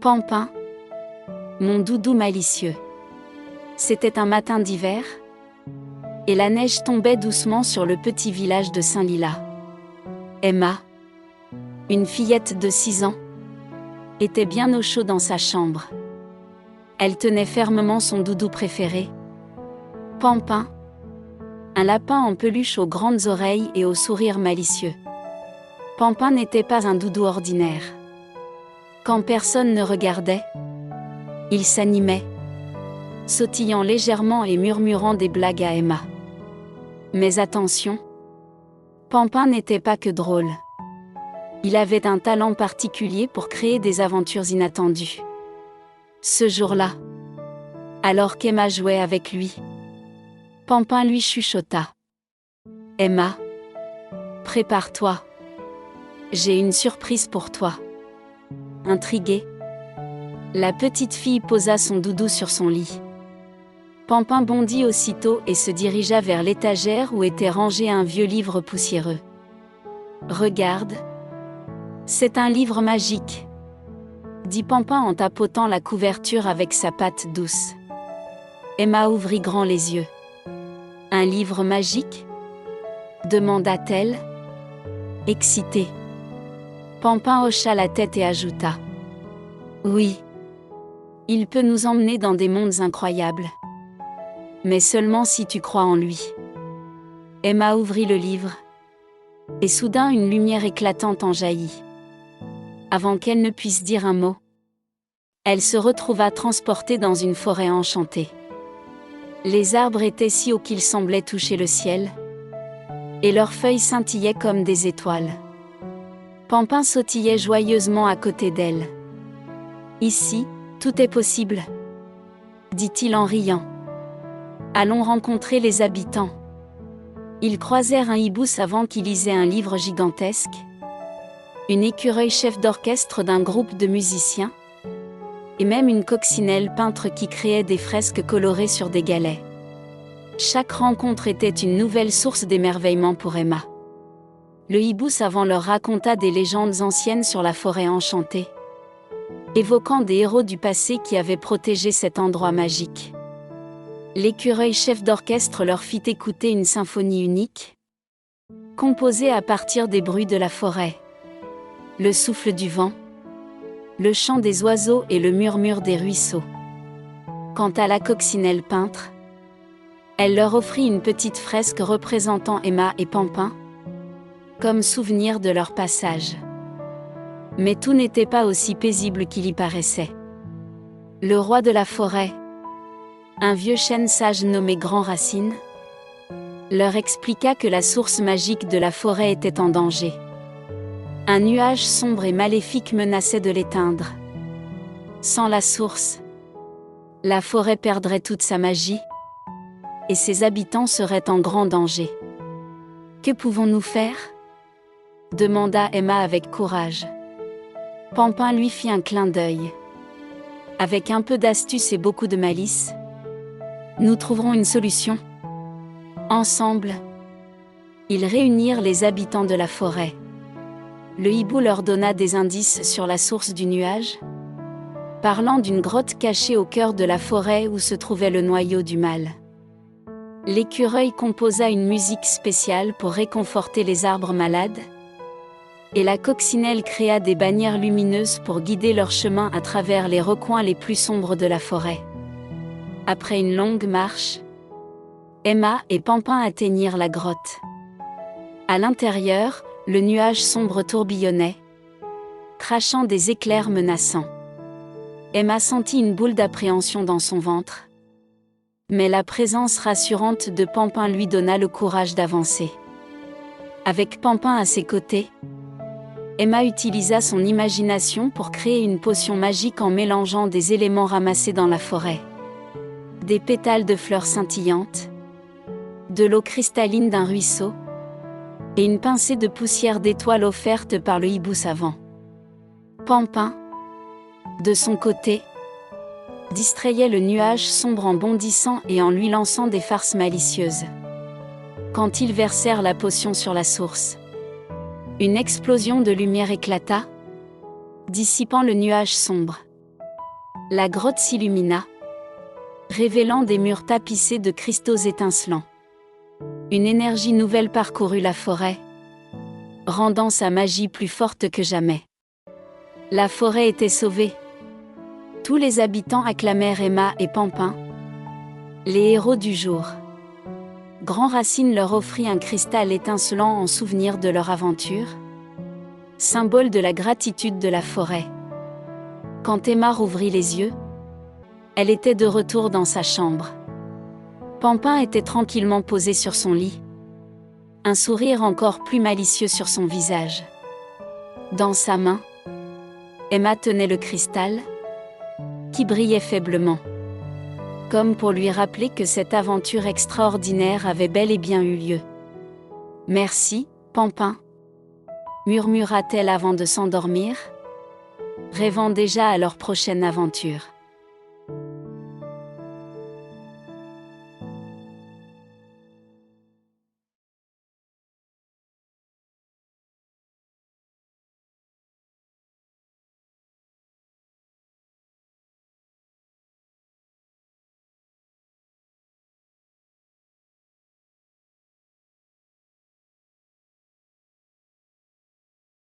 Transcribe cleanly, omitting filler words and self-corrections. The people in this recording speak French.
Pampin, mon doudou malicieux. C'était un matin d'hiver, et la neige tombait doucement sur le petit village de Saint-Lilas. Emma, une fillette de 6 ans, était bien au chaud dans sa chambre. Elle tenait fermement son doudou préféré, Pampin, un lapin en peluche aux grandes oreilles et au sourire malicieux. Pampin n'était pas un doudou ordinaire. Quand personne ne regardait, il s'animait, sautillant légèrement et murmurant des blagues à Emma. Mais attention, Pampin n'était pas que drôle. Il avait un talent particulier pour créer des aventures inattendues. Ce jour-là, alors qu'Emma jouait avec lui, Pampin lui chuchota. « Emma, prépare-toi. J'ai une surprise pour toi. » Intriguée, la petite fille posa son doudou sur son lit. Pampin bondit aussitôt et se dirigea vers l'étagère où était rangé un vieux livre poussiéreux. « Regarde, c'est un livre magique, » dit Pampin en tapotant la couverture avec sa patte douce. Emma ouvrit grand les yeux. « Un livre magique ?» demanda-t-elle, excitée. Pampin hocha la tête et ajouta. « Oui. Il peut nous emmener dans des mondes incroyables. Mais seulement si tu crois en lui. » Emma ouvrit le livre. Et soudain une lumière éclatante en jaillit. Avant qu'elle ne puisse dire un mot, elle se retrouva transportée dans une forêt enchantée. Les arbres étaient si hauts qu'ils semblaient toucher le ciel, et leurs feuilles scintillaient comme des étoiles. Pampin sautillait joyeusement à côté d'elle. « Ici, tout est possible, » dit-il en riant. « Allons rencontrer les habitants. » Ils croisèrent un hibou savant qui lisait un livre gigantesque, une écureuil chef d'orchestre d'un groupe de musiciens, et même une coccinelle peintre qui créait des fresques colorées sur des galets. Chaque rencontre était une nouvelle source d'émerveillement pour Emma. Le hibou savant leur raconta des légendes anciennes sur la forêt enchantée, évoquant des héros du passé qui avaient protégé cet endroit magique. L'écureuil chef d'orchestre leur fit écouter une symphonie unique, composée à partir des bruits de la forêt, le souffle du vent, le chant des oiseaux et le murmure des ruisseaux. Quant à la coccinelle peintre, elle leur offrit une petite fresque représentant Emma et Pampin, comme souvenir de leur passage. Mais tout n'était pas aussi paisible qu'il y paraissait. Le roi de la forêt, un vieux chêne sage nommé Grand Racine, leur expliqua que la source magique de la forêt était en danger. Un nuage sombre et maléfique menaçait de l'éteindre. Sans la source, la forêt perdrait toute sa magie, et ses habitants seraient en grand danger. « Que pouvons-nous faire ?» demanda Emma avec courage. Pampin lui fit un clin d'œil. « Avec un peu d'astuce et beaucoup de malice, nous trouverons une solution. » Ensemble, ils réunirent les habitants de la forêt. Le hibou leur donna des indices sur la source du nuage, parlant d'une grotte cachée au cœur de la forêt où se trouvait le noyau du mal. L'écureuil composa une musique spéciale pour réconforter les arbres malades, et la coccinelle créa des bannières lumineuses pour guider leur chemin à travers les recoins les plus sombres de la forêt. Après une longue marche, Emma et Pampin atteignirent la grotte. À l'intérieur, le nuage sombre tourbillonnait, crachant des éclairs menaçants. Emma sentit une boule d'appréhension dans son ventre, mais la présence rassurante de Pampin lui donna le courage d'avancer. Avec Pampin à ses côtés, Emma utilisa son imagination pour créer une potion magique en mélangeant des éléments ramassés dans la forêt. Des pétales de fleurs scintillantes, de l'eau cristalline d'un ruisseau, et une pincée de poussière d'étoiles offerte par le hibou savant. Pampin, de son côté, distrayait le nuage sombre en bondissant et en lui lançant des farces malicieuses. Quand ils versèrent la potion sur la source, une explosion de lumière éclata, dissipant le nuage sombre. La grotte s'illumina, révélant des murs tapissés de cristaux étincelants. Une énergie nouvelle parcourut la forêt, rendant sa magie plus forte que jamais. La forêt était sauvée. Tous les habitants acclamèrent Emma et Pampin, les héros du jour. Grand Racine leur offrit un cristal étincelant en souvenir de leur aventure, symbole de la gratitude de la forêt. Quand Emma rouvrit les yeux, elle était de retour dans sa chambre. Pampin était tranquillement posé sur son lit, un sourire encore plus malicieux sur son visage. Dans sa main, Emma tenait le cristal, qui brillait faiblement, comme pour lui rappeler que cette aventure extraordinaire avait bel et bien eu lieu. « Merci, Pampin » murmura-t-elle avant de s'endormir, rêvant déjà à leur prochaine aventure.